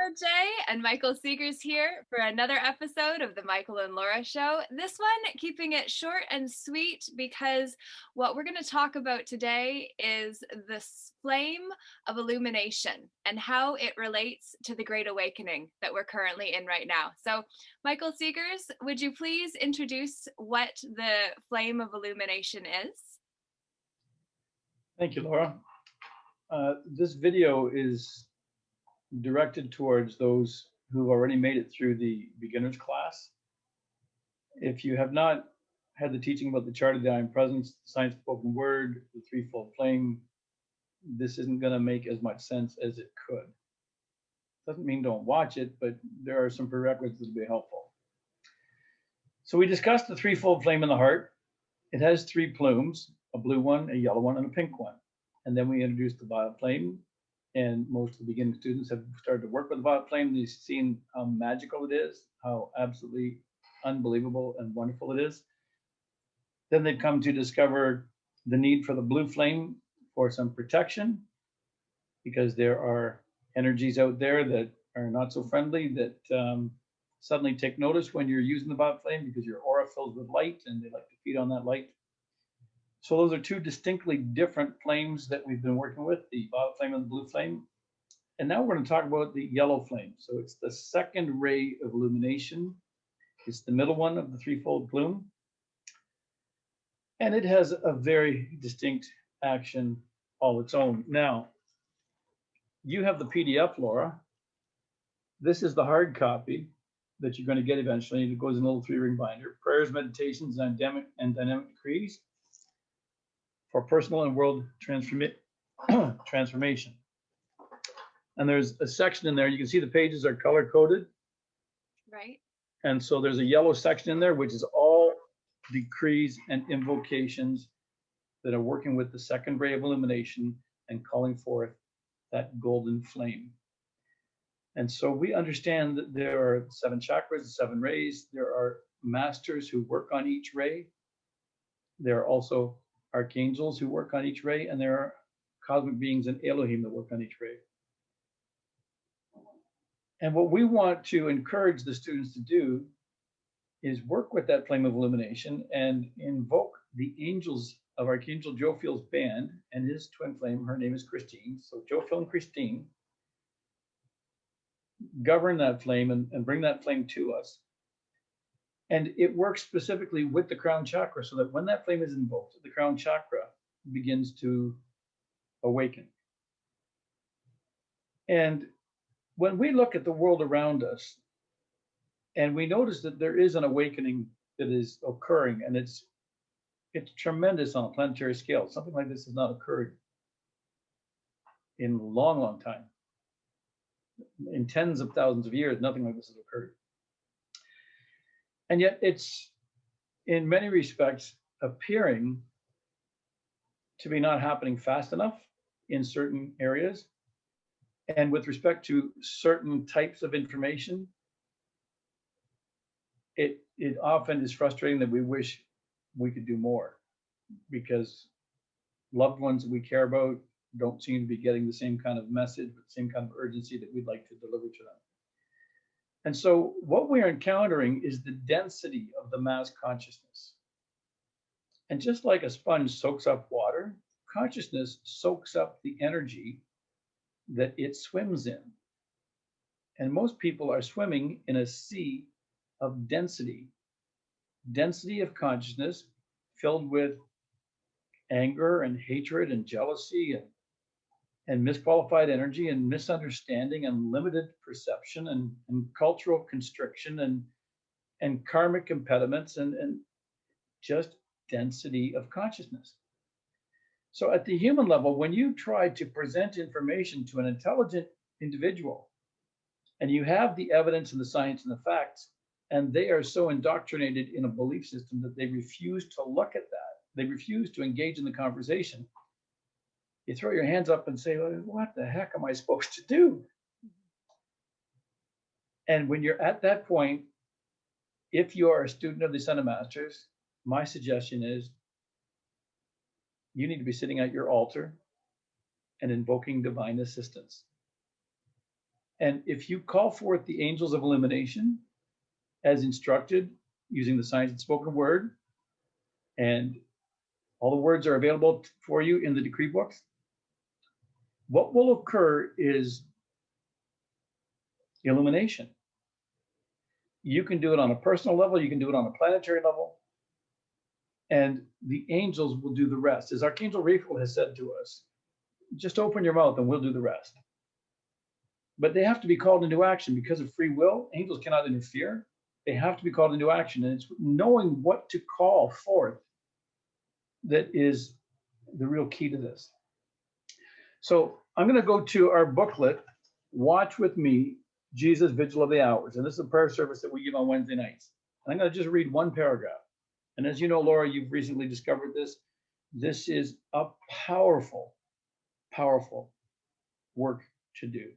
Laura J. and Michael Seegers here for another episode of the Michael and Laura Show. This one, keeping it short and sweet because what we're going to talk about today is the flame of illumination and how it relates to the Great Awakening that we're currently in right now. So, Michael Seegers, would you please introduce what the flame of illumination is? Thank you, Laura. This video is directed towards those who've already made it through the beginner's class. If you have not had the teaching about the chart of the I Am Presence, the science spoken word, the threefold flame, this isn't going to make as much sense as it could. Doesn't mean don't watch it, but there are some prerequisites that will be helpful. So we discussed the threefold flame in the heart. It has three plumes, a blue one, a yellow one, and a pink one. And then we introduced the violet flame, and most of the beginning students have started to work with the violet flame. They've seen how magical it is, how absolutely unbelievable and wonderful it is. Then they've come to discover the need for the blue flame for some protection, because there are energies out there that are not so friendly that suddenly take notice when you're using the violet flame, because your aura fills with light and they like to feed on that light. So those are two distinctly different flames that we've been working with, the violet flame and the blue flame. And now we're going to talk about the yellow flame. So it's the second ray of illumination. It's the middle one of the threefold plume. And it has a very distinct action all its own. Now, you have the PDF, Laura. This is the hard copy that you're going to get eventually. It goes in a little 3-ring binder. Prayers, meditations, and dynamic decrees for personal and world transformation. And there's a section in there. You can see the pages are color coded. Right. And so there's a yellow section in there, which is all decrees and invocations that are working with the second ray of illumination and calling forth that golden flame. And so we understand that there are 7 chakras, 7 rays. There are masters who work on each ray. There are also archangels who work on each ray, and there are cosmic beings and Elohim that work on each ray. And what we want to encourage the students to do is work with that flame of illumination and invoke the angels of Archangel Jophiel's band and his twin flame. Her name is Christine. So Jophiel and Christine govern that flame and bring that flame to us. And it works specifically with the crown chakra, so that when that flame is invoked, the crown chakra begins to awaken. And when we look at the world around us, and we notice that there is an awakening that is occurring, and it's tremendous on a planetary scale. Something like this has not occurred in a long, long time. In tens of thousands of years, nothing like this has occurred. And yet it's, in many respects, appearing to be not happening fast enough in certain areas. And with respect to certain types of information, it often is frustrating that we wish we could do more, because loved ones that we care about don't seem to be getting the same kind of message, with the same kind of urgency that we'd like to deliver to them. And so what we're encountering is the density of the mass consciousness. And just like a sponge soaks up water, consciousness soaks up the energy that it swims in. And most people are swimming in a sea of density of consciousness filled with anger and hatred and jealousy and misqualified energy and misunderstanding and limited perception and cultural constriction and karmic impediments and just density of consciousness. So at the human level, when you try to present information to an intelligent individual and you have the evidence and the science and the facts, and they are so indoctrinated in a belief system that they refuse to look at that, they refuse to engage in the conversation, you throw your hands up and say, well, what the heck am I supposed to do? And when you're at that point, if you are a student of the Ascended Masters, my suggestion is you need to be sitting at your altar and invoking divine assistance. And if you call forth the angels of illumination as instructed using the science and spoken word, and all the words are available for you in the decree books, what will occur is illumination. You can do it on a personal level, you can do it on a planetary level, and the angels will do the rest. As Archangel Raphael has said to us, just open your mouth and we'll do the rest. But they have to be called into action because of free will. Angels cannot interfere. They have to be called into action. And it's knowing what to call forth that is the real key to this. So I'm going to go to our booklet, Watch With Me, Jesus, Vigil of the Hours. And this is a prayer service that we give on Wednesday nights. And I'm going to just read one paragraph. And as you know, Laura, you've recently discovered this. This is a powerful, powerful work to do.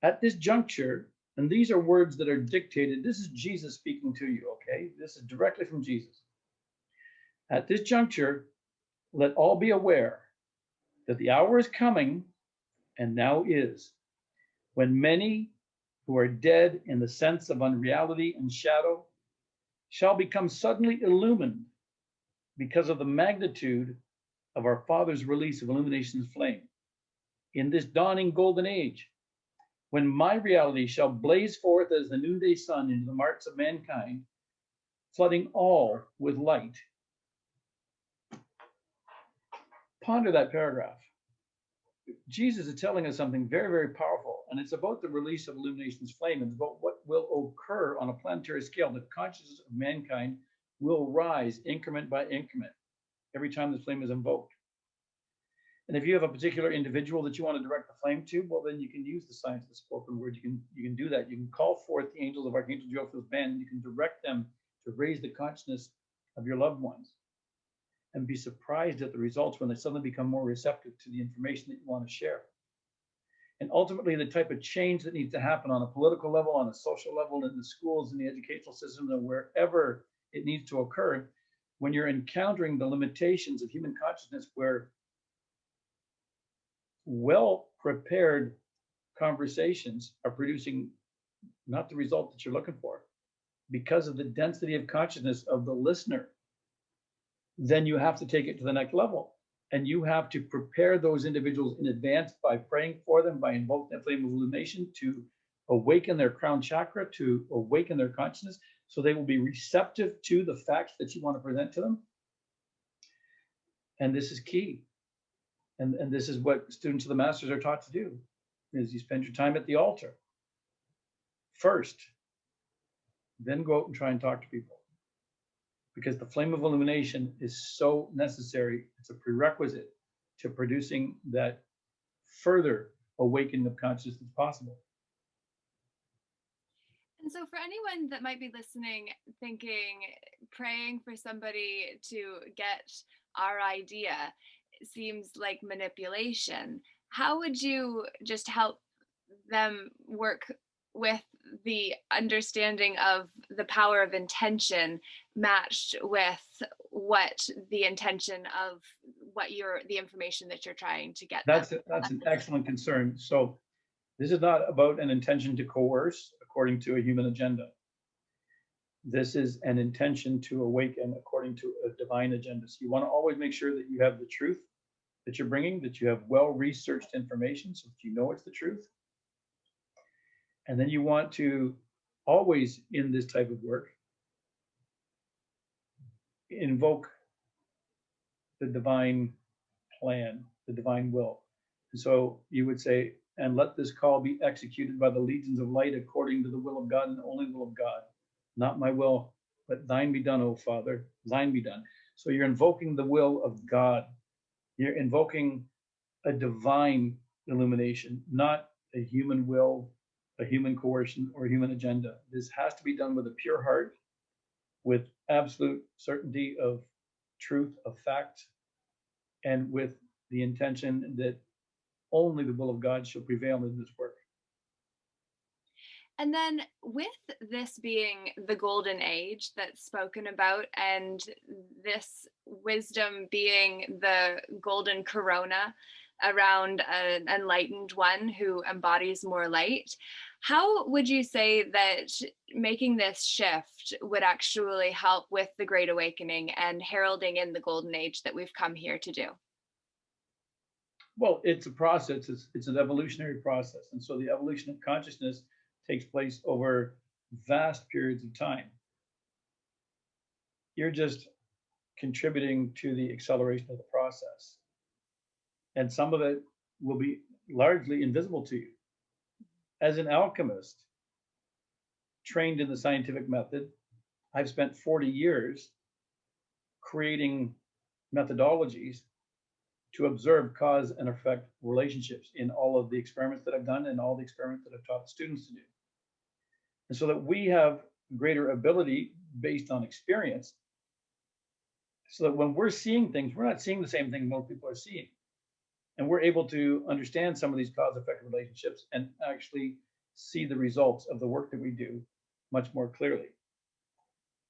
At this juncture, and these are words that are dictated, this is Jesus speaking to you, okay? This is directly from Jesus. At this juncture, let all be aware that the hour is coming, and now is, when many who are dead in the sense of unreality and shadow shall become suddenly illumined because of the magnitude of our Father's release of illumination's flame. In this dawning golden age, when my reality shall blaze forth as the noonday sun into the hearts of mankind, flooding all with light. Ponder that paragraph. Jesus is telling us something very, very powerful, and it's about the release of illumination's flame. It's about what will occur on a planetary scale. The consciousness of mankind will rise increment by increment every time the flame is invoked. And if you have a particular individual that you want to direct the flame to, well, then you can use the science of the spoken word. You can do that. You can call forth the angels of Archangel Jophiel's band. You can direct them to raise the consciousness of your loved ones, and be surprised at the results when they suddenly become more receptive to the information that you want to share. And ultimately, the type of change that needs to happen on a political level, on a social level, in the schools, in the educational system, and wherever it needs to occur, when you're encountering the limitations of human consciousness, where well-prepared conversations are producing not the result that you're looking for because of the density of consciousness of the listener, then you have to take it to the next level. And you have to prepare those individuals in advance by praying for them, by invoking the flame of illumination to awaken their crown chakra, to awaken their consciousness, so they will be receptive to the facts that you want to present to them. And this is key. And this is what students of the masters are taught to do, is you spend your time at the altar first, then go out and try and talk to people. Because the flame of illumination is so necessary. It's a prerequisite to producing that further awakening of consciousness that's possible. And so for anyone that might be listening, thinking, praying for somebody to get our idea seems like manipulation, how would you just help them work with the understanding of the power of intention matched with what the intention of the information that you're trying to get them? That's an excellent concern. So this is not about an intention to coerce according to a human agenda. This is an intention to awaken according to a divine agenda. So you want to always make sure that you have the truth that you're bringing, that you have well-researched information so that you know it's the truth. And then you want to always, in this type of work, invoke the divine plan, the divine will. And so you would say, and let this call be executed by the legions of light according to the will of God and the only will of God. Not my will, but thine be done, O Father, thine be done. So you're invoking the will of God. You're invoking a divine illumination, not a human will, a human coercion, or a human agenda. This has to be done with a pure heart, with absolute certainty of truth, of fact, and with the intention that only the will of God shall prevail in this work. And then with this being the golden age that's spoken about, and this wisdom being the golden corona, around an enlightened one who embodies more light. How would you say that making this shift would actually help with the Great Awakening and heralding in the golden age that we've come here to do? Well, it's a process. It's an evolutionary process, and so the evolution of consciousness takes place over vast periods of time. You're just contributing to the acceleration of the process, and some of it will be largely invisible to you. As an alchemist trained in the scientific method, I've spent 40 years creating methodologies to observe cause and effect relationships in all of the experiments that I've done and all the experiments that I've taught the students to do. And so that we have greater ability based on experience, so that when we're seeing things, we're not seeing the same thing most people are seeing. And we're able to understand some of these cause effect relationships and actually see the results of the work that we do much more clearly.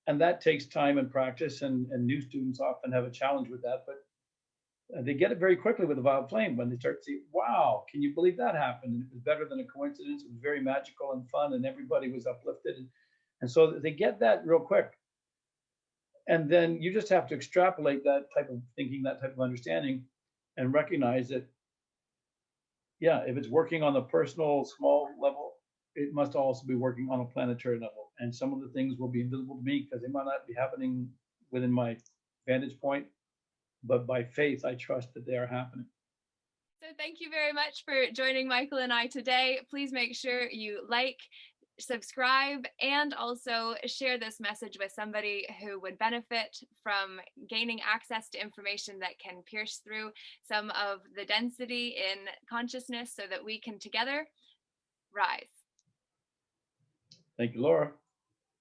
And that takes time and practice, and new students often have a challenge with that, but they get it very quickly with the violet flame when they start to see, wow, can you believe that happened? And it was better than a coincidence. It was very magical and fun, and everybody was uplifted. And so they get that real quick. And then you just have to extrapolate that type of thinking, that type of understanding, and recognize that, yeah, if it's working on the personal small level, it must also be working on a planetary level. And some of the things will be invisible to me because they might not be happening within my vantage point, but by faith, I trust that they are happening. So thank you very much for joining Michael and I today. Please make sure you like, subscribe, and also share this message with somebody who would benefit from gaining access to information that can pierce through some of the density in consciousness so that we can together rise. Thank you, Laura.